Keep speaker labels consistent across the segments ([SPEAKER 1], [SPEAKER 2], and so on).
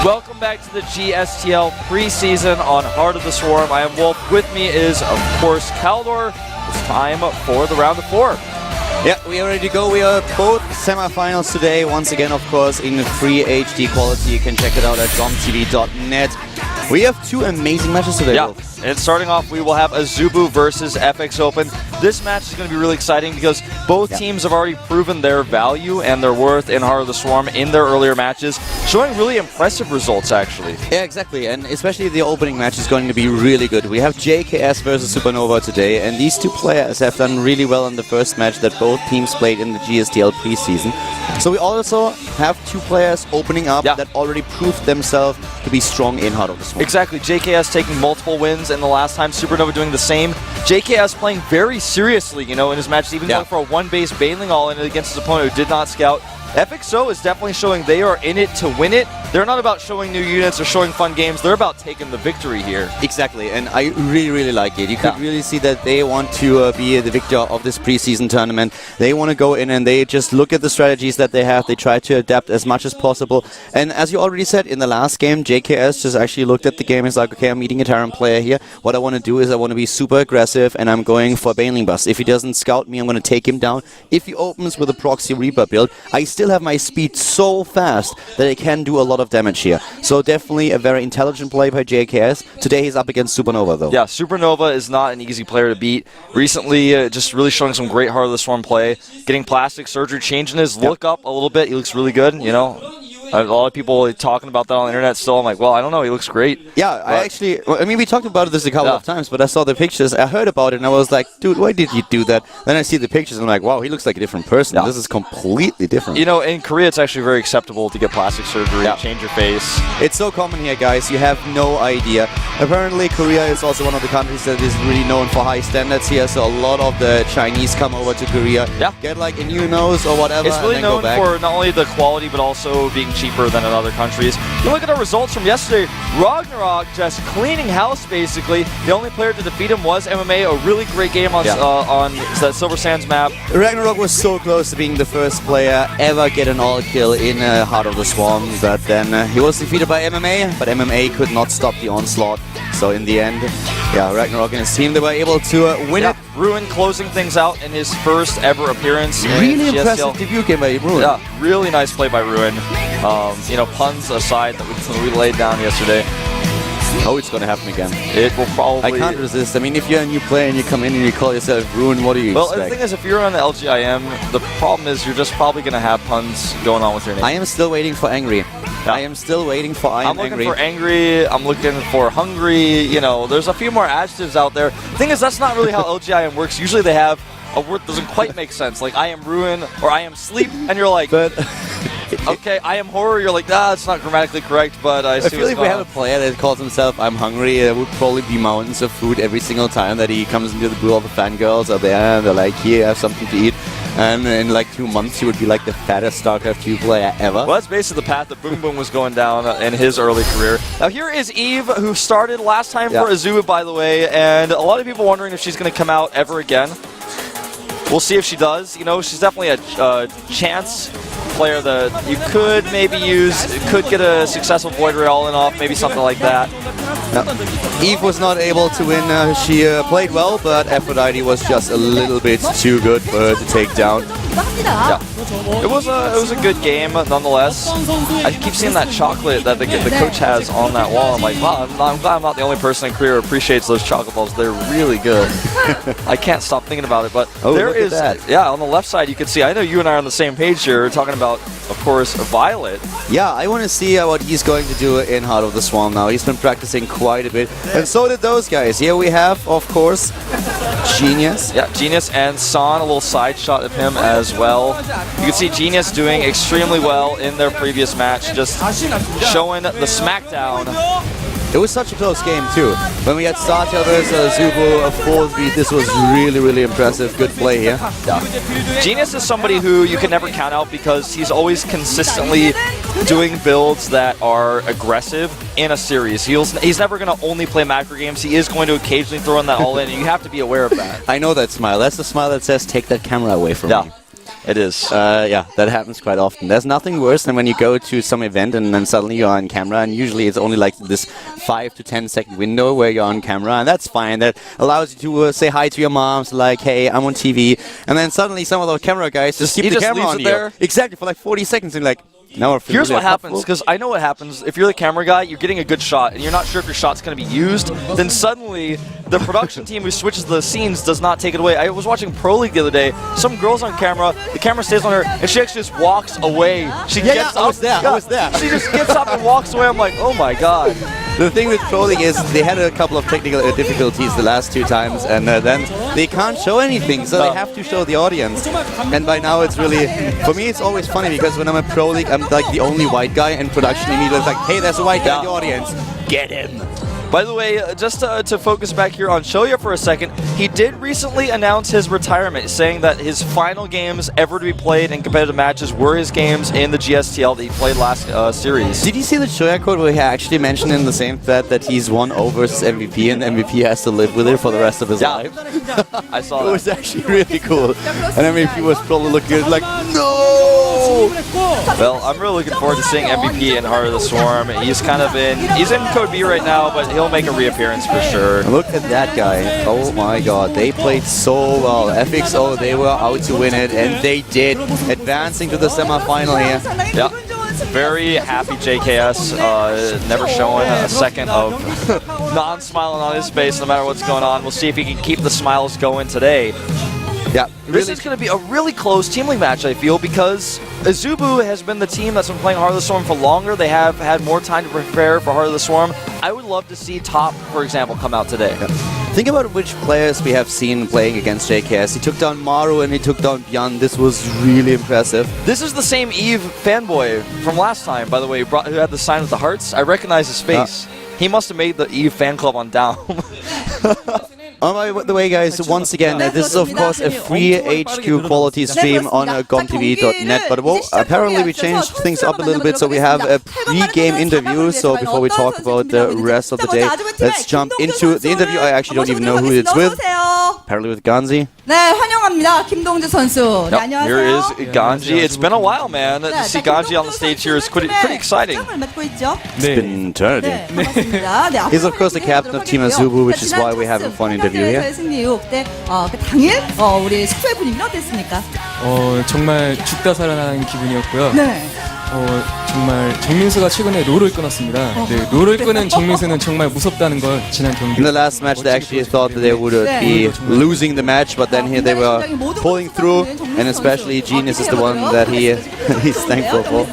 [SPEAKER 1] Welcome back to the GSTL preseason on Heart of the Swarm. I am Wolf. With me is, of course, Kaldor. It's time for the round of 4.
[SPEAKER 2] Yeah, we are ready to go. We are both semifinals today. Once again, of course, in free HD quality. You can check it out at domtv.net. We have 2 amazing matches today.
[SPEAKER 1] Yeah, and starting off, we will have Azubu versus FX Open. This match is going to be really exciting because both teams have already proven their value and their worth in Heart of the Swarm in their earlier matches, showing really impressive results, actually.
[SPEAKER 2] Yeah, exactly, and especially the opening match is going to be really good. We have JKS versus Supernova today, and these 2 players have done really well in the first match that both teams played in the GSTL preseason. So we also have 2 players opening up that already proved themselves to be strong in Heart of the Swarm.
[SPEAKER 1] Exactly, JKS taking multiple wins in the last time, Supernova doing the same. JKS playing very seriously, you know, in his matches, even going for a 1-base bailing all in against his opponent who did not scout. FXO is definitely showing they are in it to win it. They're not about showing new units or showing fun games. They're about taking the victory here.
[SPEAKER 2] Exactly, and I really like it. You could really see that they want to be the victor of this preseason tournament. They want to go in and they just look at the strategies that they have. They try to adapt as much as possible. And as you already said, in the last game, JKS just actually looked at the game and is like, okay, I'm meeting a Terran player here. What I want to do is I want to be super aggressive and I'm going for Baneling Bust. If he doesn't scout me, I'm going to take him down. If he opens with a Proxy Reaper build, I still have my speed so fast that I can do a lot of damage here. So definitely a very intelligent play by JKS. Today he's up against Supernova though.
[SPEAKER 1] Yeah, Supernova is not an easy player to beat. Recently, just really showing some great Heart of the Swarm play. Getting plastic surgery, changing his look up a little bit. He looks really good, you know. A lot of people talking about that on the internet still. I'm like, well, I don't know. He looks great.
[SPEAKER 2] Yeah, I mean, we talked about this a couple of times, but I saw the pictures. I heard about it, and I was like, dude, why did you do that? Then I see the pictures, and I'm like, wow, he looks like a different person. This is completely different.
[SPEAKER 1] You know, in Korea, it's actually very acceptable to get plastic surgery, change your face.
[SPEAKER 2] It's so common here, guys. You have no idea. Apparently, Korea is also one of the countries that is really known for high standards here, so a lot of the Chinese come over to Korea, get like a new nose or whatever,
[SPEAKER 1] It's really
[SPEAKER 2] and then
[SPEAKER 1] known
[SPEAKER 2] go back.
[SPEAKER 1] for not only the quality, but also being cheaper than in other countries. You look at our results from yesterday. Ragnarok just cleaning house, basically. The only player to defeat him was MMA. A really great game on that Silver Sands map.
[SPEAKER 2] Ragnarok was so close to being the first player ever get an all-kill in Heart of the Swarm, but then he was defeated by MMA, but MMA could not stop the onslaught. So in the end, Ragnarok and his team, they were able to win it.
[SPEAKER 1] Ruin closing things out in his first ever appearance.
[SPEAKER 2] Really
[SPEAKER 1] in
[SPEAKER 2] impressive debut game by Ruin.
[SPEAKER 1] Yeah, really nice play by Ruin. You know, puns aside that we laid down yesterday.
[SPEAKER 2] Oh, it's going to happen again.
[SPEAKER 1] It will probably...
[SPEAKER 2] I can't resist. I mean, if you're a new player and you come in and you call yourself Ruin, what do you expect?
[SPEAKER 1] Well, the thing is, if you're on the LGIM, the problem is you're just probably going to have puns going on with your name.
[SPEAKER 2] I am still waiting for Angry. I am still waiting for
[SPEAKER 1] I'm looking for Angry. I'm looking for Hungry. You know, there's a few more adjectives out there. The thing is, that's not really how LGIM works. Usually they have a word that doesn't quite make sense. Like, I am Ruin or I am Sleep. And you're like... okay, I am Horror. You're like, it's not grammatically correct, but I see
[SPEAKER 2] feel like we have a player that calls himself I'm hungry. There would probably be mountains of food every single time that he comes into the pool. All the fangirls are there, and they're like, here, have something to eat. And in like 2 months, he would be like the fattest StarCraft 2 player ever.
[SPEAKER 1] Well, that's basically the path that Boom Boom was going down in his early career. Now, here is Eve, who started last time for Azubu, by the way, and a lot of people wondering if she's going to come out ever again. We'll see if she does. You know, she's definitely a chance player that you could maybe use, could get a successful Void Ray all-in off, maybe something like that.
[SPEAKER 2] Eve was not able to win. She played well, but Aphrodite was just a little bit too good for her to take down.
[SPEAKER 1] Yeah. It was a good game, nonetheless. I keep seeing that chocolate that the coach has on that wall. I'm like, wow, I'm glad I'm not the only person in Korea who appreciates those chocolate balls. They're really good. I can't stop thinking about it, but there is, on the left side you can see, I know you and I are on the same page here, talking about, of course, Violet.
[SPEAKER 2] Yeah, I want to see what he's going to do in Heart of the Swarm now. He's been practicing quite a bit, and so did those guys. Here we have, of course, Genius.
[SPEAKER 1] Yeah, Genius and San, a little side shot of him as well. You can see Genius doing extremely well in their previous match, just showing the smackdown.
[SPEAKER 2] It was such a close game too. When we had Satya versus Azubu, a 4th beat, this was really impressive. Good play here.
[SPEAKER 1] Yeah. Genius is somebody who you can never count out because he's always consistently doing builds that are aggressive in a series. He's never going to only play macro games. He is going to occasionally throw in that all-in, and you have to be aware of that.
[SPEAKER 2] I know that smile. That's the smile that says, take that camera away from me.
[SPEAKER 1] It is.
[SPEAKER 2] Yeah, that happens quite often. There's nothing worse than when you go to some event and then suddenly you're on camera, and usually it's only like this 5 to 10 second window where you're on camera, and that's fine. That allows you to say hi to your moms, like, hey, I'm on TV, and then suddenly some of those camera guys just keep the camera on you.
[SPEAKER 1] There.
[SPEAKER 2] Exactly, for like 40 seconds, and like, now I feel
[SPEAKER 1] Here's
[SPEAKER 2] really
[SPEAKER 1] what happens, because I know what happens. If you're the camera guy, you're getting a good shot, and you're not sure if your shot's going to be used, then suddenly the production team who switches the scenes does not take it away. I was watching Pro League the other day. Some girl's on camera, the camera stays on her, and she actually just walks away. She gets up.
[SPEAKER 2] I was there.
[SPEAKER 1] She just gets up and walks away. I'm like, oh my god.
[SPEAKER 2] The thing with Pro League is they had a couple of technical difficulties the last 2 times, and then they can't show anything, so they have to show the audience. And by now it's really, for me it's always funny, because when I'm at Pro League, I'm like the only white guy, and production immediately is like, hey, there's a white guy in the audience, get him.
[SPEAKER 1] By the way, just to focus back here on Shoya for a second, he did recently announce his retirement, saying that his final games ever to be played in competitive matches were his games in the GSTL that he played last series.
[SPEAKER 2] Did you see the Shoya quote where he actually mentioned in the same thread that he's won over versus MVP, and MVP has to live with it for the rest of his life?
[SPEAKER 1] I saw that.
[SPEAKER 2] It was actually really cool. And MVP was probably looking like, no!
[SPEAKER 1] Well, I'm really looking forward to seeing MVP in Heart of the Swarm. He's in Code B right now, but he'll make a reappearance for sure.
[SPEAKER 2] Look at that guy. Oh my god, they played so well. FXO, they were out to win it, and they did, advancing to the semifinal here.
[SPEAKER 1] Yeah. Very happy JKS, never showing a second of non-smiling on his face no matter what's going on. We'll see if he can keep the smiles going today.
[SPEAKER 2] Yeah,
[SPEAKER 1] this is going to be a really close Team League match, I feel, because Azubu has been the team that's been playing Heart of the Swarm for longer. They have had more time to prepare for Heart of the Swarm. I would love to see Top, for example, come out today.
[SPEAKER 2] Yeah. Think about which players we have seen playing against JKS. He took down Maru and he took down Bjorn. This was really impressive.
[SPEAKER 1] This is the same Eve fanboy from last time, by the way, who had the sign with the hearts. I recognize his face. He must have made the Eve fan club on Down.
[SPEAKER 2] By the way, guys, once again, this is of course a free HQ quality stream on gomtv.net, but apparently we changed things up a little bit, so we have a pre-game interview. So before we talk about the rest of the day, let's jump into the interview. I actually don't even know who it's with. Apparently with Ganzi.
[SPEAKER 3] 네, 환영합니다. 김동주 선수. 네, 안녕하세요.
[SPEAKER 1] Here is Ganji. It's been a while, man. To see Ganji on the stage here is pretty exciting.
[SPEAKER 2] It's been eternity. He's of course the captain of Team Azubu, which is why we have a fun interview here.
[SPEAKER 3] 승리 이후 그때 그 당일 우리 숙소의 분위기는 어땠습니까?
[SPEAKER 4] 정말 죽다 살아나는 기분이었고요.
[SPEAKER 3] 네.
[SPEAKER 4] 정말 정민수가 최근에 롤을 끊었습니다. 네, 롤을 끊은 정민수는 정말 무섭다는 걸 지난 경기.
[SPEAKER 2] In the last match, they actually thought that they would be losing the match, but then here they were pulling through, and especially Genius is the one that he's thankful for.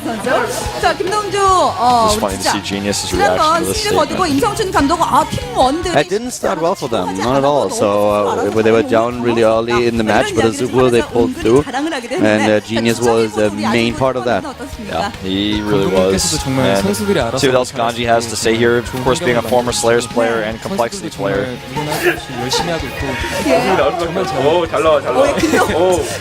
[SPEAKER 3] 자, 김동주,
[SPEAKER 1] It's funny to see Genius's reaction to this statement.
[SPEAKER 3] 임성춘 감독은 팀 원들이
[SPEAKER 2] It didn't start well for them, not at all. So they were down really early in the match, but Azubu they pulled through, and Genius was the main part of that.
[SPEAKER 1] Yeah, he really was. And see what else Ganji has to say here. Of course, being a former Slayers player and Complexity player.
[SPEAKER 4] 열심히 하고 있고.
[SPEAKER 5] 잘 나와.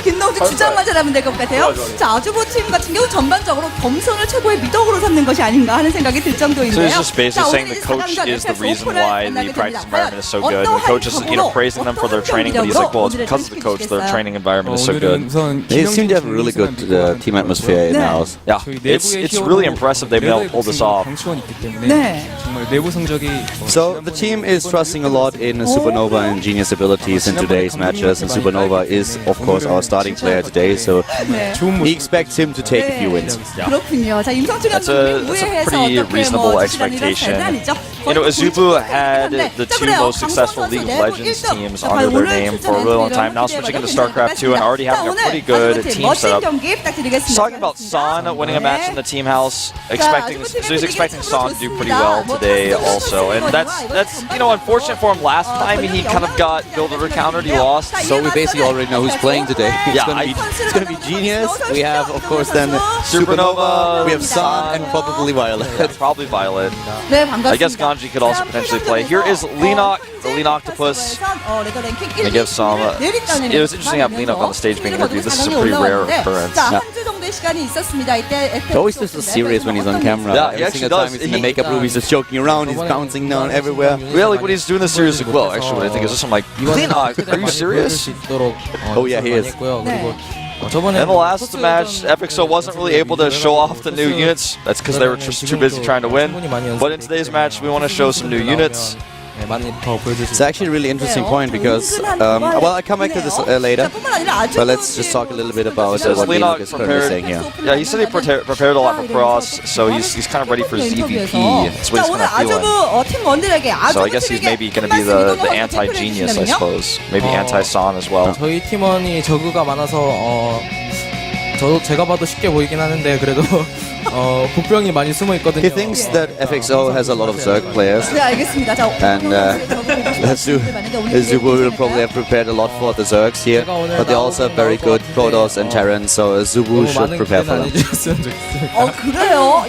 [SPEAKER 3] 김동주 주장만 잘하면 될 것 같아요. 자, 아주부 팀 같은 경우 전반적으로 겸손을 최고의 미덕으로 삼는 것이 아닌가 하는 생각이 들
[SPEAKER 1] So
[SPEAKER 3] 정도인데요.
[SPEAKER 1] he's just basically saying the coach is the reason why the practice environment is so good. And the coach is, praising them for their training, but he's like, well, it's because of the coach their training environment is so good.
[SPEAKER 2] They seem to have a really good team atmosphere in the house.
[SPEAKER 1] Yeah, it's really impressive they've been able to pull this off.
[SPEAKER 2] So the team is trusting a lot in Supernova and Genius abilities in today's matches, and Supernova is of course our starting player today, so he expects him to take a few wins.
[SPEAKER 3] 그렇군요. 자, 임성춘
[SPEAKER 1] That's a pretty reasonable expectation. Azubu had the two most successful League of Legends teams under their name for a really long time, now switching into StarCraft 2 and already having a pretty good team setup. He's talking about San winning a match in the team house, so he's expecting San to do pretty well today also, and that's unfortunate for him. Last time he kind of got builder countered, he lost.
[SPEAKER 2] So we basically already know who's playing today. It's gonna be Genius. We have of course then Supernova, we have San, and probably Violet.
[SPEAKER 1] Probably Violet. I guess Ganji could also potentially play. Here is Leenock, the Leanoctopus. They give some. It was interesting to have Leenock on the stage being interviewed. This is a pretty rare occurrence.
[SPEAKER 2] He always looks so serious when he's on camera.
[SPEAKER 1] Yeah,
[SPEAKER 2] Every
[SPEAKER 1] he actually
[SPEAKER 2] single time
[SPEAKER 1] does.
[SPEAKER 2] he's in the makeup room, he's just joking around, he's bouncing down everywhere.
[SPEAKER 1] Yeah, like when he's doing the series, well, actually, what I think is just I'm like, Leenock, are you serious?
[SPEAKER 2] Oh yeah, he is.
[SPEAKER 4] 저번에
[SPEAKER 1] In the last match, FXO wasn't really able to show off the new units. That's because they were just too busy trying to win. But in today's match, we want to show some new units.
[SPEAKER 4] 많이 더 보여줄 수
[SPEAKER 2] It's actually a really interesting point because, well, I'll come back to this later. But let's just talk a little bit about
[SPEAKER 1] Says
[SPEAKER 2] what
[SPEAKER 1] Leenock
[SPEAKER 2] Leenock is currently
[SPEAKER 1] prepared.
[SPEAKER 2] saying here.
[SPEAKER 1] Yeah, he said he prepared a lot for Cross, so he's kind of ready for ZVP. That's what he's
[SPEAKER 3] 오늘
[SPEAKER 1] kind of feeling.
[SPEAKER 3] 아주부 팀원들에게
[SPEAKER 1] So I guess he's maybe going to be the anti-genius, I suppose. Maybe anti-San as well.
[SPEAKER 4] 저희 팀원이 저그가 많아서 제가 봐도 쉽게 보이긴 하는데 그래도 복병이 많이 숨어 있거든요.
[SPEAKER 2] He thinks that FXO has a lot of Zerg players.
[SPEAKER 3] 네, 알겠습니다. 자,
[SPEAKER 2] And Zubu will probably have prepared a lot for the Zergs here, but they also have very good Protoss and Terrans, so Zubu
[SPEAKER 4] 너무
[SPEAKER 2] should
[SPEAKER 4] 많은
[SPEAKER 2] prepare
[SPEAKER 4] 기대는
[SPEAKER 2] for
[SPEAKER 4] 안
[SPEAKER 2] them.
[SPEAKER 4] 해주셨으면 좋겠어요.
[SPEAKER 3] 그래요?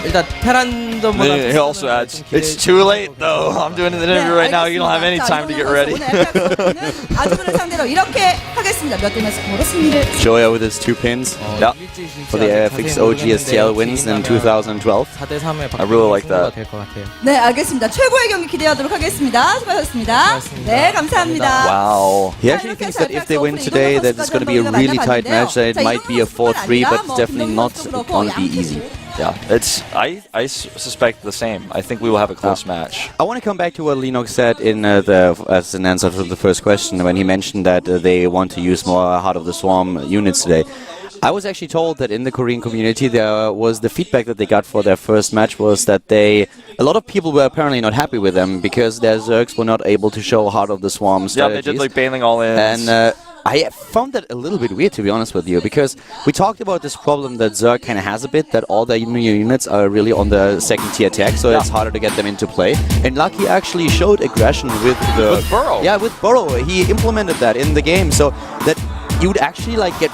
[SPEAKER 4] 일단 테란전보다
[SPEAKER 1] He also adds, it's too late though. I'm doing an interview right now. You don't have any time to get ready.
[SPEAKER 3] 오늘 아주부를 상대로 이렇게 하겠습니다. 몇 대면 스코어로 승리를.
[SPEAKER 2] Joya with his 2 pins
[SPEAKER 1] Yeah.
[SPEAKER 2] for the FXO GSTL wins in 2012.
[SPEAKER 4] 4대 3의
[SPEAKER 1] I really like that.
[SPEAKER 4] 될것 같아요.
[SPEAKER 3] 네, 알겠습니다. 최고의 경기 기대하도록 하겠습니다. 수고하셨습니다. 네, 감사합니다.
[SPEAKER 1] Wow.
[SPEAKER 2] He actually thinks that if they win today, that it's going to be a really tight match, that it might be a 4-3, but it's definitely not going to be easy.
[SPEAKER 1] Yeah, I suspect the same. I think we will have a close match.
[SPEAKER 2] I want to come back to what Leenock said in as an answer to the first question when he mentioned that they want to use more Heart of the Swarm units today. I was actually told that in the Korean community there was the feedback that they got for their first match was that a lot of people were apparently not happy with them because their Zergs were not able to show Heart of the Swarm
[SPEAKER 1] Yeah,
[SPEAKER 2] strategies.
[SPEAKER 1] they did like bailing all in.
[SPEAKER 2] And I found that a little bit weird, to be honest with you, because we talked about this problem that Zerg kind of has a bit, that all their new units are really on the second tier tech, so it's harder to get them into play. And Lucky actually showed aggression with
[SPEAKER 1] Burrow.
[SPEAKER 2] Yeah, with Burrow. He implemented that in the game, so that you would actually like get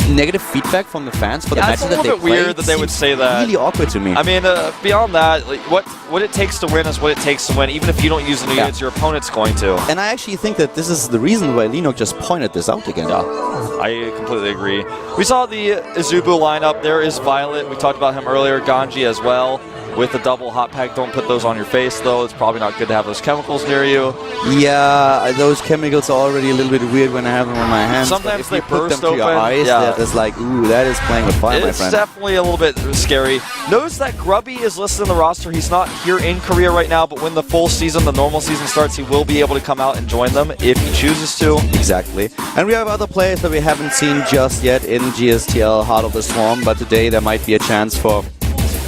[SPEAKER 2] negative feedback from the fans for the
[SPEAKER 1] Yeah, it's
[SPEAKER 2] matches
[SPEAKER 1] a
[SPEAKER 2] that they
[SPEAKER 1] little bit
[SPEAKER 2] played.
[SPEAKER 1] weird that they would say
[SPEAKER 2] Seems
[SPEAKER 1] that.
[SPEAKER 2] Really awkward to me.
[SPEAKER 1] I mean, beyond that, like, what it takes to win is what it takes to win. Even if you don't use the new units, your opponent's going to.
[SPEAKER 2] And I actually think that this is the reason why Leenock just pointed this out again.
[SPEAKER 1] I completely agree. We saw the Izubu lineup. There is Violet. We talked about him earlier. Ganji as well. With the double hot pack, don't put those on your face though. It's probably not good to have those chemicals near you.
[SPEAKER 2] Yeah, those chemicals are already a little bit weird when I have them on my hands.
[SPEAKER 1] Sometimes
[SPEAKER 2] but if
[SPEAKER 1] they
[SPEAKER 2] you put them
[SPEAKER 1] burst
[SPEAKER 2] to your
[SPEAKER 1] open,
[SPEAKER 2] eyes,
[SPEAKER 1] yeah.
[SPEAKER 2] that is like, ooh, that is playing with fire, my
[SPEAKER 1] It's
[SPEAKER 2] friend.
[SPEAKER 1] definitely a little bit scary. Notice that Grubby is listed in the roster. He's not here in Korea right now, but when the full season, the normal season starts, he will be able to come out and join them if he chooses to.
[SPEAKER 2] Exactly. And we have other players that we haven't seen just yet in GSTL Heart of the Swarm, but today there might be a chance for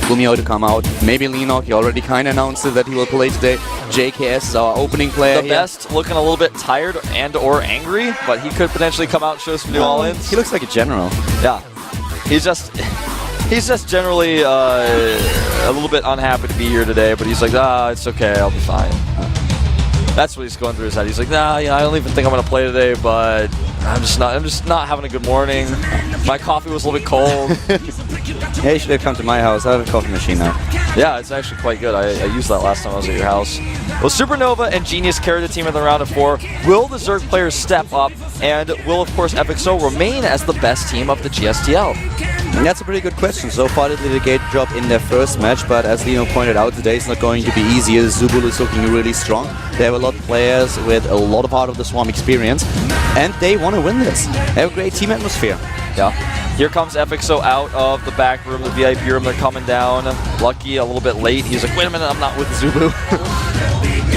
[SPEAKER 2] Gumio to come out. Maybe Leenock, he already kind of announced it that he will play today. JKS is our opening player
[SPEAKER 1] The
[SPEAKER 2] here.
[SPEAKER 1] best looking a little bit tired and or angry, but he could potentially come out and show some new all-ins.
[SPEAKER 2] He looks like a general.
[SPEAKER 1] Yeah. He's just generally a little bit unhappy to be here today, but he's like, it's okay, I'll be fine. That's what he's going through his head. He's like, I don't even think I'm gonna play today, but I'm just not having a good morning. My coffee was a little bit cold.
[SPEAKER 2] Yeah, you should have come to my house. I have a coffee machine now.
[SPEAKER 1] Yeah, it's actually quite good. I used that last time I was at your house. Well, Supernova and Genius carry the team in the round of 4. Will the Zerg players step up? And will, of course, FXO remain as the best team of the GSTL?
[SPEAKER 2] And that's a pretty good question. So far, they did a great job in their first match, but as Lino pointed out, today it's not going to be easy. Zubul is looking really strong. They have a lot of players with a lot of Heart of the Swarm experience, and they want to win this. They have a great team atmosphere.
[SPEAKER 1] Yeah. Here comes FXO out of the back room, the VIP room. They're coming down. Lucky a little bit late. He's like, wait a minute, I'm not with Zubu.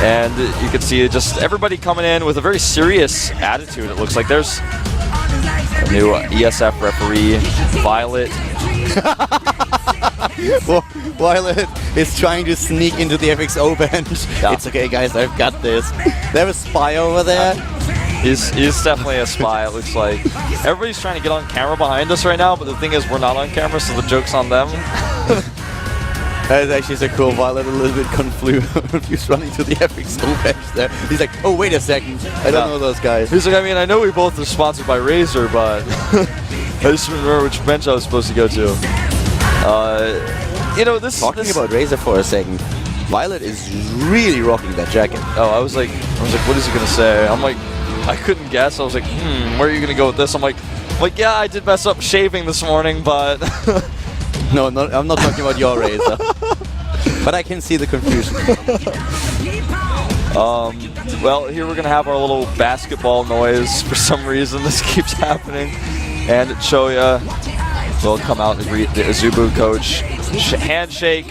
[SPEAKER 1] And you can see just everybody coming in with a very serious attitude. It looks like there's a new ESF referee, Violet.
[SPEAKER 2] Well, Violet is trying to sneak into the FXO bench.
[SPEAKER 1] Yeah.
[SPEAKER 2] It's okay, guys, I've got this. They have a spy over there.
[SPEAKER 1] He's definitely a spy, it looks like. Everybody's trying to get on camera behind us right now, but the thing is we're not on camera, so the joke's on them.
[SPEAKER 2] That is actually so cool. Violet a little bit confused running to the FXO bench there. He's like, oh, wait a second. I don't know those guys.
[SPEAKER 1] He's like, I mean, I know we both are sponsored by Razer, but I just remember which bench I was supposed to go to. You know, this...
[SPEAKER 2] Talking about Razer for a second, Violet is really rocking that jacket.
[SPEAKER 1] Oh, I was like, what is he going to say? I'm like, I couldn't guess. I was like, where are you going to go with this? I'm like, yeah, I did mess up shaving this morning, but...
[SPEAKER 2] No, I'm not talking about your Razer. But I can see the confusion.
[SPEAKER 1] Well, here we're going to have our little basketball noise. For some reason, this keeps happening. and Choya will come out and greet the Azubu coach. Handshake.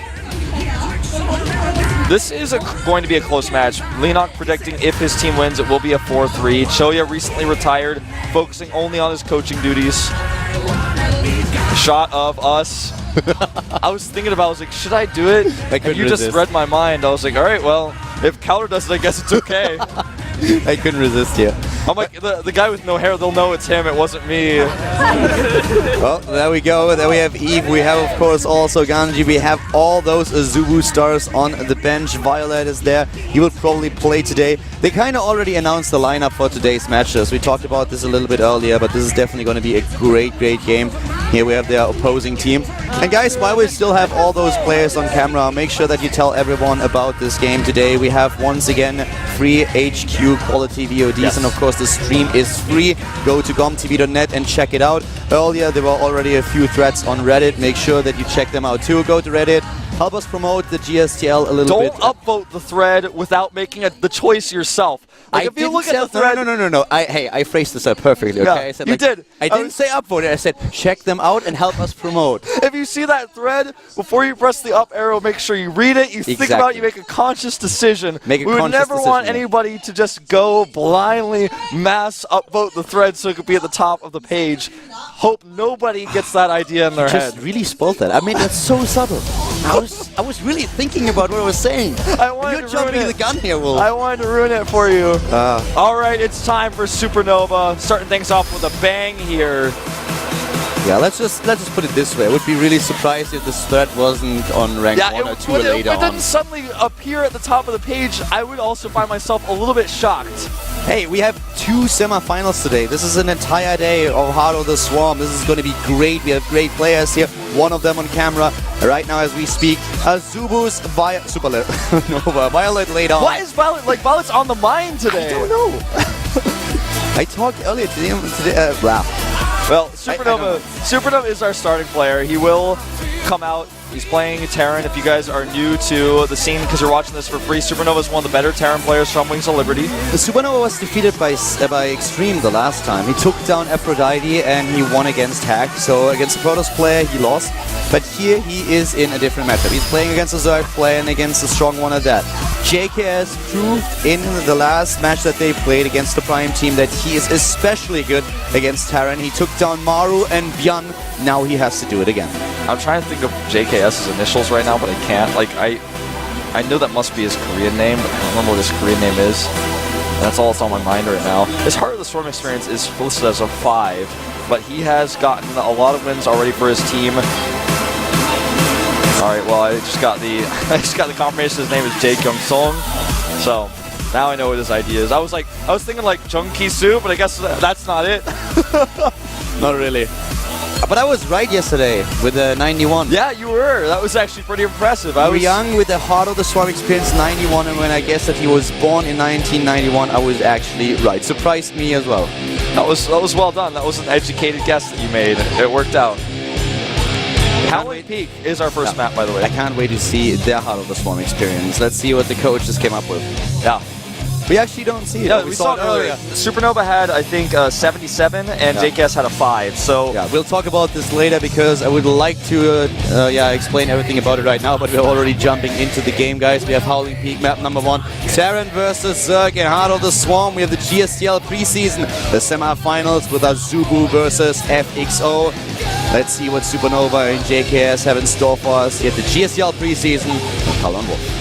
[SPEAKER 1] This is going to be a close match. Leonok predicting if his team wins, it will be a 4-3. Choya recently retired, focusing only on his coaching duties. Shot of us. I was thinking about, I was like, should I do it? And you just read my mind. I was like, all right, well, if Counter does it, I guess it's okay.
[SPEAKER 2] I couldn't resist here.
[SPEAKER 1] I'm like, the guy with no hair, they'll know it's him, it wasn't me.
[SPEAKER 2] Well, there we go. There we have Eve. We have, of course, also Ganji. We have all those Azubu stars on the bench. Violet is there. He will probably play today. They kind of already announced the lineup for today's matches. We talked about this a little bit earlier, but this is definitely going to be a great, great game. Here we have their opposing team. And guys, while we still have all those players on camera, make sure that you tell everyone about this game today. We have, once again, free HQ quality VODs,
[SPEAKER 1] yes.
[SPEAKER 2] And of course the stream is free. Go to gomtv.net and check it out. Earlier there were already a few threads on Reddit. Make sure that you check them out too. Go to Reddit. Help us promote the GSTL a little bit.
[SPEAKER 1] Don't upvote the thread without making the choice yourself. Like if you look at the thread,
[SPEAKER 2] No. I phrased this up perfectly. Okay,
[SPEAKER 1] yeah,
[SPEAKER 2] I said,
[SPEAKER 1] you did.
[SPEAKER 2] I didn't say upvote it. I said check them out and help us promote.
[SPEAKER 1] If you see that thread, before you press the up arrow, make sure you read it, you think about it, you make a conscious decision. We would never want anybody to just go blindly mass upvote the thread so it could be at the top of the page. Hope nobody gets that idea in their head.
[SPEAKER 2] Just really spoiled that. I mean, that's so subtle. I was really thinking about what I was saying. You're jumping the gun here, Will.
[SPEAKER 1] I wanted to ruin it for you. All right, it's time for Supernova. Starting things off with a bang here.
[SPEAKER 2] Yeah, let's just put it this way. I would be really surprised if this thread wasn't on rank 1 or 2 later on.
[SPEAKER 1] If it didn't suddenly appear at the top of the page, I would also find myself a little bit shocked.
[SPEAKER 2] Hey, we have 2 semifinals today. This is an entire day of Heart of the Swarm. This is going to be great. We have great players here. One of them on camera right now as we speak. Azubu's Supernova. Violet later on.
[SPEAKER 1] Why is Violet, Violet's on the mind today?
[SPEAKER 2] I don't know. I talked earlier today.
[SPEAKER 1] Well, Supernova is our starting player. He will come out. He's playing Terran. If you guys are new to the scene because you're watching this for free, Supernova is one of the better Terran players from Wings of Liberty.
[SPEAKER 2] The Supernova was defeated by Extreme the last time. He took down Aphrodite and he won against Hack. So against the Protoss player, he lost. But here he is in a different matchup. He's playing against a Zerg player and against a strong one at that. JKS proved in the last match that they played against the Prime team that he is especially good against Terran. He took down Maru and Björn. Now he has to do it again.
[SPEAKER 1] I'm trying to think of JKS's initials right now, but I can't. I know that must be his Korean name, but I don't remember what his Korean name is. And that's all that's on my mind right now. His Heart of the Storm experience is listed as a 5, but he has gotten a lot of wins already for his team. All right, well, I just got the confirmation his name is Jae Kyung-sung. So now I know what his ID is. I was thinking like Jung Ki-soo, but I guess that's not it.
[SPEAKER 2] Not really. But I was right yesterday with the 91.
[SPEAKER 1] Yeah, you were. That was actually pretty impressive.
[SPEAKER 2] I was young with the Heart of the Swarm experience 91, and when I guessed that he was born in 1991, I was actually right. Surprised me as well.
[SPEAKER 1] That was well done. That was an educated guess that you made. It worked out. Howling Peak is our first map, by the way.
[SPEAKER 2] I can't wait to see their Heart of the Swarm experience. Let's see what the coaches came up with.
[SPEAKER 1] Yeah.
[SPEAKER 2] We actually don't see it.
[SPEAKER 1] Yeah, we saw it earlier. Supernova had, I think, 77, and JKS had a 5. So
[SPEAKER 2] yeah, we'll talk about this later because I would like to explain everything about it right now, but we're already jumping into the game, guys. We have Howling Peak, map number 1. Terran versus Zerg in Heart of the Swarm. We have the GSTL preseason, the semifinals with Azubu versus FXO. Let's see what Supernova and JKS have in store for us here at the GSTL preseason with Kalon Wolf.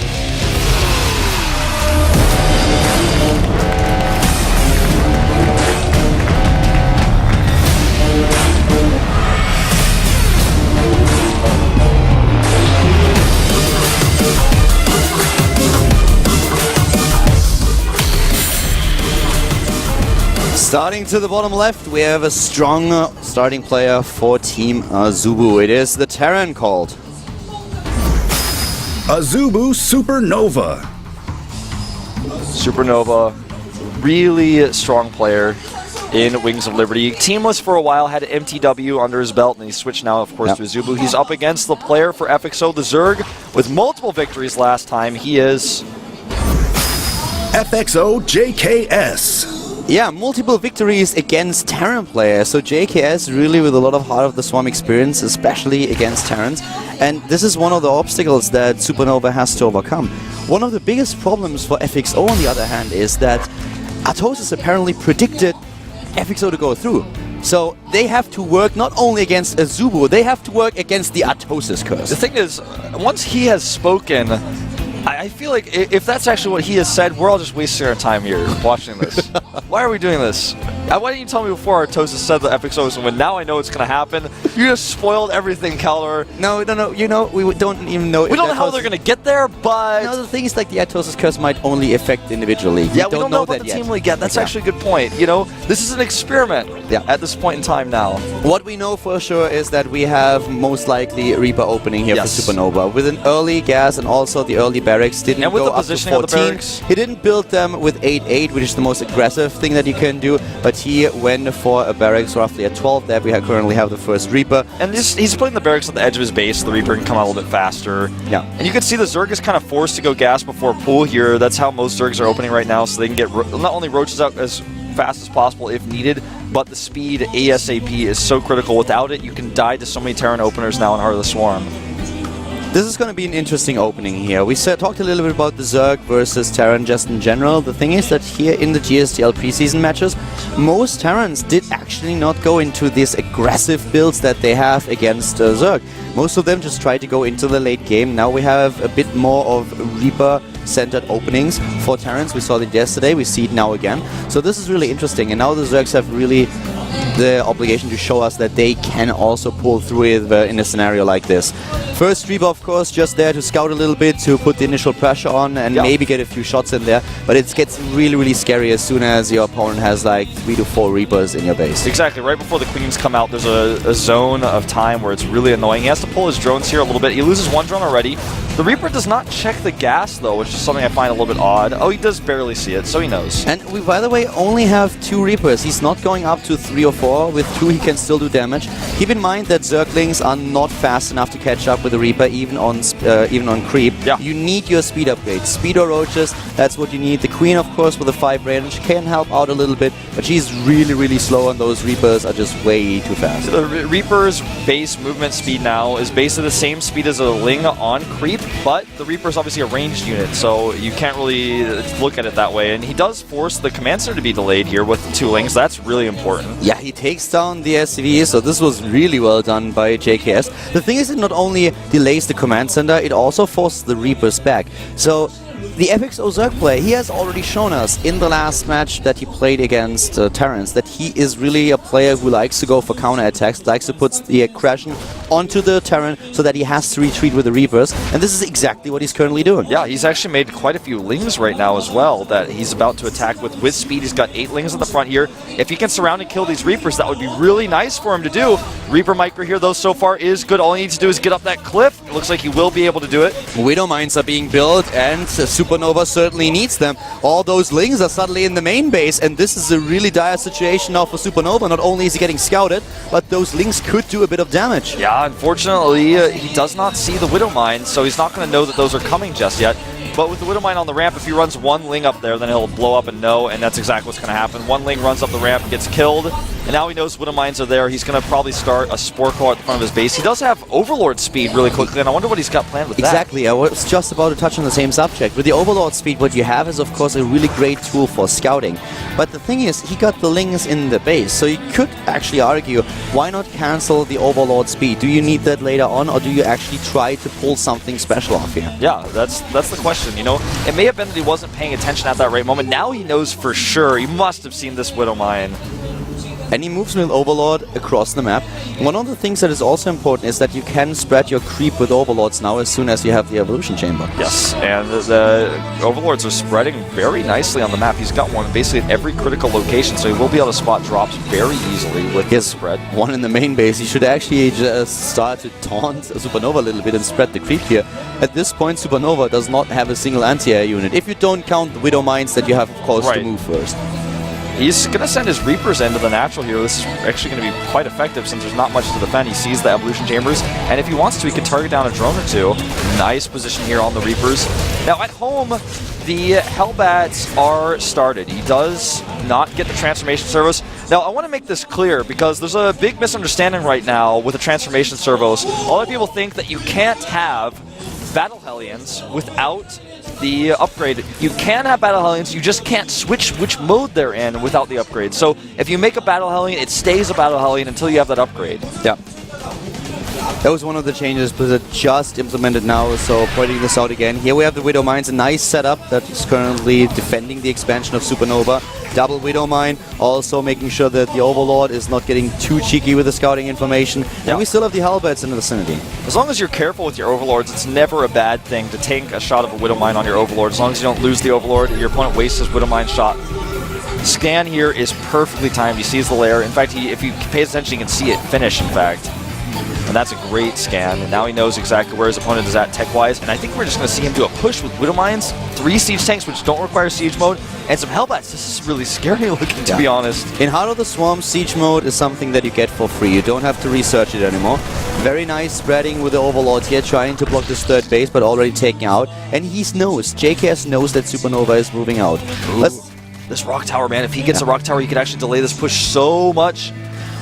[SPEAKER 2] Starting to the bottom left, we have a strong starting player for Team Azubu. It is the Terran called
[SPEAKER 6] Azubu Supernova.
[SPEAKER 1] Supernova, really strong player in Wings of Liberty. Teamless for a while, had MTW under his belt, and he switched now, of course, to Azubu. He's up against the player for FXO, the Zerg, with multiple victories last time. He is
[SPEAKER 6] FXO JKS.
[SPEAKER 2] Yeah, multiple victories against Terran players. So JKS really with a lot of Heart of the Swarm experience, especially against Terrans. And this is one of the obstacles that Supernova has to overcome. One of the biggest problems for FXO, on the other hand, is that Atosis apparently predicted FXO to go through. So they have to work not only against Azubu, they have to work against the Atosis curse.
[SPEAKER 1] The thing is, once he has spoken, I feel like if that's actually what he has said, we're all just wasting our time here watching this. Why are we doing this? Why didn't you tell me before Atosis said the FXO was when now I know it's going to happen? You just spoiled everything, Caldor.
[SPEAKER 2] No, you know, we don't even know.
[SPEAKER 1] We don't know how they're going to get there, but...
[SPEAKER 2] No, the thing is, like, the Atosis curse might only affect individually.
[SPEAKER 1] Yeah, we don't know about the Team League yet. That's actually a good point. You know, this is an experiment at this point in time now.
[SPEAKER 2] What we know for sure is that we have most likely Reaper opening here for Supernova. With an early gas and also the early barracks didn't go up to 14. He didn't build them with 8-8, which is the most aggressive thing that you can do, but he went for a barracks roughly at 12. There we currently have the first Reaper.
[SPEAKER 1] And he's putting the barracks at the edge of his base so the Reaper can come out a little bit faster.
[SPEAKER 2] Yeah.
[SPEAKER 1] And you can see the Zerg is kind of forced to go gas before pool here. That's how most Zergs are opening right now, so they can get not only roaches out as fast as possible if needed, but the speed ASAP is so critical. Without it, you can die to so many Terran openers now in Heart of the Swarm.
[SPEAKER 2] This is going to be an interesting opening here. We talked a little bit about the Zerg versus Terran just in general. The thing is that here in the GSTL preseason matches, most Terrans did actually not go into these aggressive builds that they have against Zerg. Most of them just tried to go into the late game. Now we have a bit more of Reaper-centered openings for Terrans. We saw it yesterday, we see it now again. So this is really interesting, and now the Zergs have really the obligation to show us that they can also pull through it in a scenario like this. First Reaper, of course, just there to scout a little bit, to put the initial pressure on and maybe get a few shots in there, but it gets really, really scary as soon as your opponent has like 3 to 4 Reapers in your base.
[SPEAKER 1] Exactly, right before the Queens come out, there's a zone of time where it's really annoying. He has to pull his drones here a little bit. He loses one drone already. The Reaper does not check the gas, though, which is something I find a little bit odd. Oh, he does barely see it, so he knows.
[SPEAKER 2] And we, by the way, only have 2 Reapers. He's not going up to 3 or 4. With 2, he can still do damage. Keep in mind that Zerglings are not fast enough to catch up with the Reaper, even on creep.
[SPEAKER 1] Yeah.
[SPEAKER 2] You need your speed upgrades. Speed or roaches, that's what you need. The Queen, of course, with a 5 range can help out a little bit, but she's really, really slow, and those Reapers are just way too fast.
[SPEAKER 1] The Reaper's base movement speed now is basically the same speed as a Ling on creep, but the Reaper's obviously a ranged unit, so you can't really look at it that way. And he does force the command center to be delayed here with 2 Lings. That's really important.
[SPEAKER 2] Yeah, he takes down the SCV, so this was really well done by JKS. The thing is, it not only delays the command center, it also forces the Reapers back. So the FXO Zerg play, he has already shown us in the last match that he played against Terrans that he is really a player who likes to go for counter-attacks, likes to put the aggression onto the Terran so that he has to retreat with the Reapers, and this is exactly what he's currently doing.
[SPEAKER 1] Yeah, he's actually made quite a few Lings right now as well that he's about to attack with speed. He's got 8 Lings in the front here. If he can surround and kill these Reapers, that would be really nice for him to do. Reaper micro here, though, so far is good. All he needs to do is get up that cliff. It looks like he will be able to do it.
[SPEAKER 2] Widow Mines are being built, and Supernova certainly needs them. All those Lings are suddenly in the main base, and this is a really dire situation now for Supernova. Not only is he getting scouted, but those Lings could do a bit of damage.
[SPEAKER 1] Yeah, unfortunately, he does not see the Widow Mine, so he's not going to know that those are coming just yet. But with the Widow Mine on the ramp, if he runs 1 Ling up there, then he'll blow up and know, and that's exactly what's going to happen. 1 Ling runs up the ramp, gets killed, and now he knows Widow Mines are there. He's going to probably start a Spore Claw at the front of his base. He does have Overlord speed really quickly, and I wonder what he's got planned with that.
[SPEAKER 2] Exactly, I was just about to touch on the same subject. With the Overlord speed, what you have is, of course, a really great tool for scouting. But the thing is, he got the Lings in the base, so you could actually argue, why not cancel the Overlord speed? Do you need that later on, or do you actually try to pull something special off here?
[SPEAKER 1] Yeah, that's the question, you know? It may have been that he wasn't paying attention at that right moment. Now he knows for sure. He must have seen this Widow Mine.
[SPEAKER 2] And he moves with Overlord across the map. One of the things that is also important is that you can spread your creep with Overlords now as soon as you have the Evolution Chamber.
[SPEAKER 1] Yes, and the Overlords are spreading very nicely on the map. He's got one basically at every critical location, so he will be able to spot drops very easily with his spread.
[SPEAKER 2] One in the main base. He should actually just start to taunt Supernova a little bit and spread the creep here. At this point, Supernova does not have a single anti-air unit, if you don't count the Widow Mines that you have, of course, to move first.
[SPEAKER 1] He's going to send his Reapers into the natural here. This is actually going to be quite effective since there's not much to defend. He sees the Evolution Chambers, and if he wants to, he can target down a drone or two. Nice position here on the Reapers. Now, at home, the Hellbats are started. He does not get the Transformation Servos. Now, I want to make this clear because there's a big misunderstanding right now with the Transformation Servos. A lot of people think that you can't have Battle Hellions without the upgrade. You can have Battle Hellions, you just can't switch which mode they're in without the upgrade. So if you make a Battle Hellion, it stays a Battle Hellion until you have that upgrade.
[SPEAKER 2] Yeah. That was one of the changes Blizzard just implemented now, so pointing this out again. Here we have the Widow Mines, a nice setup that is currently defending the expansion of Supernova. Double Widow Mine, also making sure that the Overlord is not getting too cheeky with the scouting information. And we still have the Hellbats in the vicinity.
[SPEAKER 1] As long as you're careful with your Overlords, it's never a bad thing to take a shot of a Widow Mine on your Overlord. As long as you don't lose the Overlord, your opponent wastes his Widow Mine shot. Scan here is perfectly timed. He sees the lair. In fact, if he pays attention, he can see it finish, in fact. And that's a great scan. And now he knows exactly where his opponent is at tech-wise. And I think we're just going to see him do a push with Widow Mines, 3 siege tanks, which don't require siege mode, and some Hellbats. This is really scary looking, to be honest.
[SPEAKER 2] In Heart of the Swarm, siege mode is something that you get for free. You don't have to research it anymore. Very nice spreading with the Overlord here, trying to block this third base, but already taking out. And he knows, JKS knows that Supernova is moving out.
[SPEAKER 1] This Rock Tower, man, if he gets a Rock Tower, he could actually delay this push so much.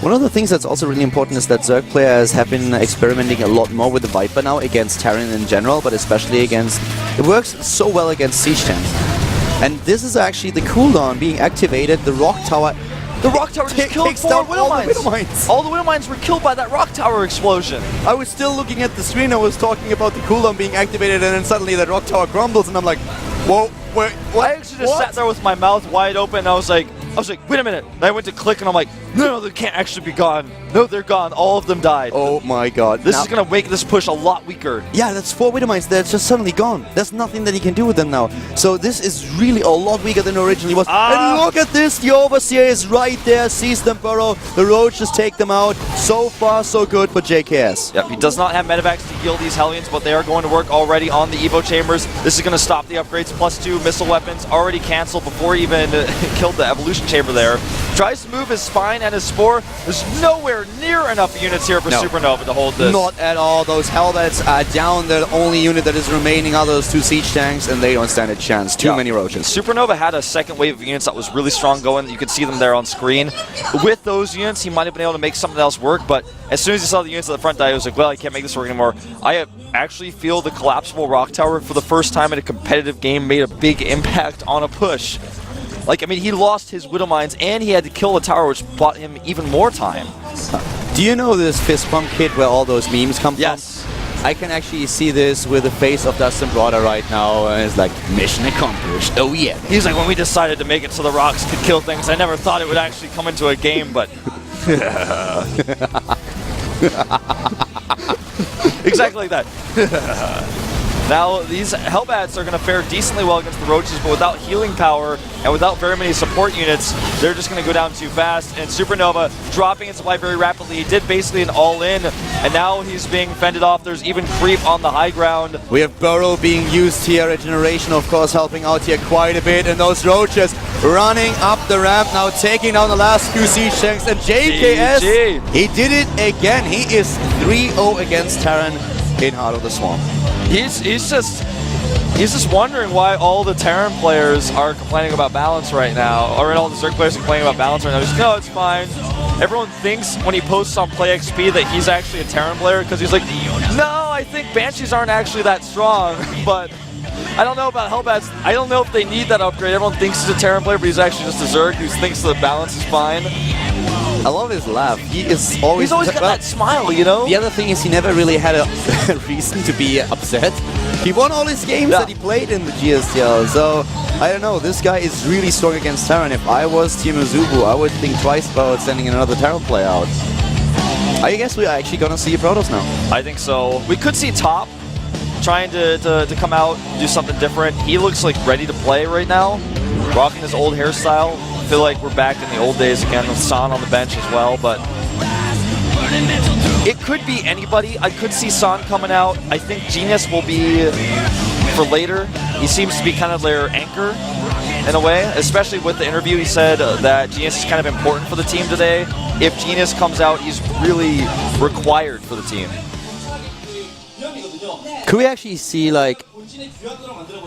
[SPEAKER 2] One of the things that's also really important is that Zerg players have been experimenting a lot more with the Viper now against Terran in general, but especially against... It works so well against siege tanks. And this is actually the cooldown being activated. The Rock Tower...
[SPEAKER 1] The Rock Tower just killed 4 Widow Mines. All the Widow Mines were killed by that Rock Tower explosion.
[SPEAKER 2] I was still looking at the screen. I was talking about the cooldown being activated, and then suddenly that Rock Tower crumbles, and I'm like, whoa, wait, what?
[SPEAKER 1] I actually just sat there with my mouth wide open, and I was like, wait a minute. And I went to click, and I'm like, no, they can't actually be gone. No, they're gone. All of them died.
[SPEAKER 2] Oh my god.
[SPEAKER 1] This is going to make this push a lot weaker.
[SPEAKER 2] Yeah, that's 4 Widow Mines. They're just suddenly gone. There's nothing that he can do with them now. So this is really a lot weaker than originally was. And look at this. The Overseer is right there. Sees them burrow. The Roaches take them out. So far, so good for JKS.
[SPEAKER 1] Yep, he does not have medevacs to heal these Hellions, but they are going to work already on the Evo Chambers. This is going to stop the upgrades. +2 missile weapons already canceled before he even killed the Evolution Chamber there. Tries to move his Spine and his Spore. There's nowhere near enough units here for Supernova to hold this.
[SPEAKER 2] Not at all. Those Hellbats are down. The only unit that is remaining are those 2 siege tanks, and they don't stand a chance. Too many Roaches.
[SPEAKER 1] Supernova had a second wave of units that was really strong going. You could see them there on screen. With those units, he might have been able to make something else work, but as soon as he saw the units at the front die, he was like, well, I can't make this work anymore. I actually feel the collapsible Rock Tower for the first time in a competitive game made a big impact on a push. Like, I mean, he lost his Widow Mines, and he had to kill the tower, which bought him even more time.
[SPEAKER 2] Do you know this fist bump kit where all those memes come from?
[SPEAKER 1] Yes.
[SPEAKER 2] I can actually see this with the face of Dustin Broader right now, and it's like, mission accomplished. Oh yeah.
[SPEAKER 1] He's like, when we decided to make it so the rocks could kill things, I never thought it would actually come into a game, but... Exactly like that. Now, these Hellbats are going to fare decently well against the Roaches, but without healing power and without very many support units, they're just going to go down too fast. And Supernova dropping in supply very rapidly. He did basically an all-in, and now he's being fended off. There's even creep on the high ground.
[SPEAKER 2] We have Burrow being used here. Regeneration, of course, helping out here quite a bit. And those Roaches running up the ramp now, taking down the last few siege tanks. And JKS,
[SPEAKER 1] GG.
[SPEAKER 2] he did it again. He is 3-0 against Terran in Heart of the Swarm.
[SPEAKER 1] He's just wondering why all the Terran players are complaining about balance right now, or all the Zerg players are complaining about balance right now. He's like, no, it's fine. Everyone thinks when he posts on PlayXP that he's actually a Terran player, because he's like, no, I think Banshees aren't actually that strong, but I don't know about Hellbats. I don't know if they need that upgrade. Everyone thinks he's a Terran player, but he's actually just a Zerg who thinks the balance is fine.
[SPEAKER 2] I love his laugh. He's always
[SPEAKER 1] got that smile, you know?
[SPEAKER 2] The other thing is he never really had a reason to be upset. He won all his games that he played in the GSTL, so I don't know. This guy is really strong against Terran. If I was Team Azubu, I would think twice about sending another Terran player out. I guess we are actually going to see Protoss now.
[SPEAKER 1] I think so. We could see Top trying to come out, do something different. He looks like ready to play right now, rocking his old hairstyle. I feel like we're back in the old days again with San on the bench as well, but it could be anybody. I could see San coming out. I think Genius will be for later. He seems to be kind of their anchor. in a way, especially with the interview. He said that Genius is kind of important for the team today. If Genius comes out, he's really required for the team.
[SPEAKER 2] Could we actually see, like,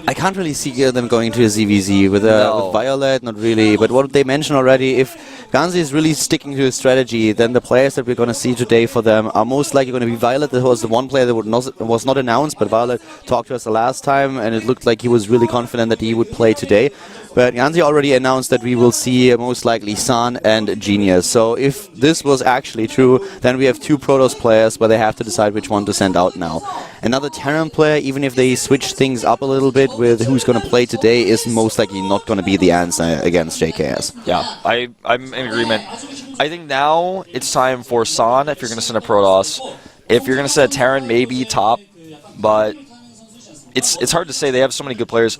[SPEAKER 2] I can't really see them going to a ZVZ with Violet, not really. But what they mentioned already, if Ganzi is really sticking to his strategy, then the players that we're going to see today for them are most likely going to be Violet. That was the one player that was not announced, but Violet talked to us the last time, and it looked like he was really confident that he would play today. But Ganzi already announced that we will see most likely San and Genius. So if this was actually true, then we have two Protoss players where they have to decide which one to send out now. Another Terran player, even if they switch things up a little bit with who's going to play today, is most likely not going to be the answer against JKS.
[SPEAKER 1] Yeah, I'm in agreement. I think now it's time for San if you're going to send a Protoss. If you're going to send a Terran, maybe top, but it's hard to say. They have so many good players.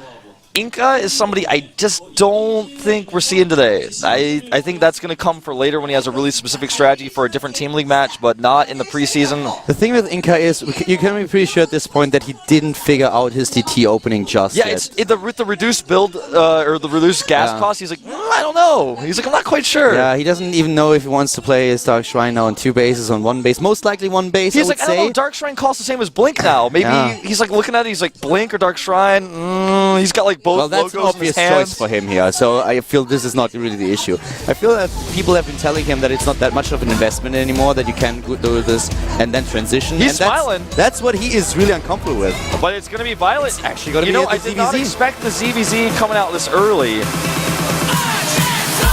[SPEAKER 1] Inca is somebody I just don't think we're seeing today. I think that's going to come for later when he has a really specific strategy for a different Team League match, but not in the preseason.
[SPEAKER 2] The thing with Inca is, you can be pretty sure at this point that he didn't figure out his TT opening just yet.
[SPEAKER 1] Yeah, with the reduced build, or the reduced gas cost, he's like, I don't know. He's like, I'm not quite sure.
[SPEAKER 2] Yeah, he doesn't even know if he wants to play his Dark Shrine now on 2 bases, on 1 base. Most likely 1 base,
[SPEAKER 1] He's
[SPEAKER 2] I would
[SPEAKER 1] like,
[SPEAKER 2] say.
[SPEAKER 1] I don't know, Dark Shrine costs the same as Blink now. Maybe he's like looking at it, he's like, Blink or Dark Shrine? He's got like both
[SPEAKER 2] that's
[SPEAKER 1] logos
[SPEAKER 2] an obvious choice for him here, so I feel this is not really the issue. I feel that people have been telling him that it's not that much of an investment anymore, that you can do this and then transition.
[SPEAKER 1] He's smiling.
[SPEAKER 2] That's what he is really uncomfortable with.
[SPEAKER 1] But it's going to be Violet.
[SPEAKER 2] It's actually going to be
[SPEAKER 1] I did not expect the ZVZ coming out this early.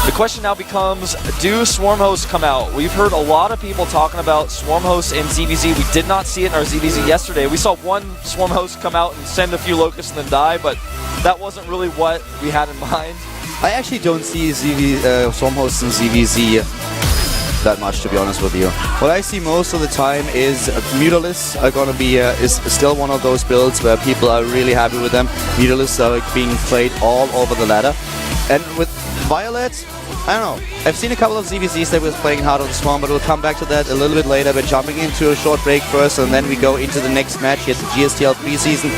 [SPEAKER 1] The question now becomes, do Swarm Hosts come out? We've heard a lot of people talking about Swarm Hosts and ZVZ. We did not see it in our ZVZ yesterday. We saw one Swarm Host come out and send a few Locusts and then die, but that wasn't really what we had in mind.
[SPEAKER 2] I actually don't see Swarm Hosts and ZVZ that much, to be honest with you. What I see most of the time is Mutalisks are gonna be is still one of those builds where people are really happy with them. Mutalisks are being played all over the ladder, and with Violet, I don't know. I've seen a couple of ZVZs that was playing hard on the Swarm, but we'll come back to that a little bit later. We're jumping into a short break first, and then we go into the next match here at the GSTL preseason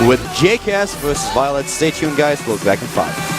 [SPEAKER 2] with JKS versus Violet. Stay tuned, guys. We'll be back in 5.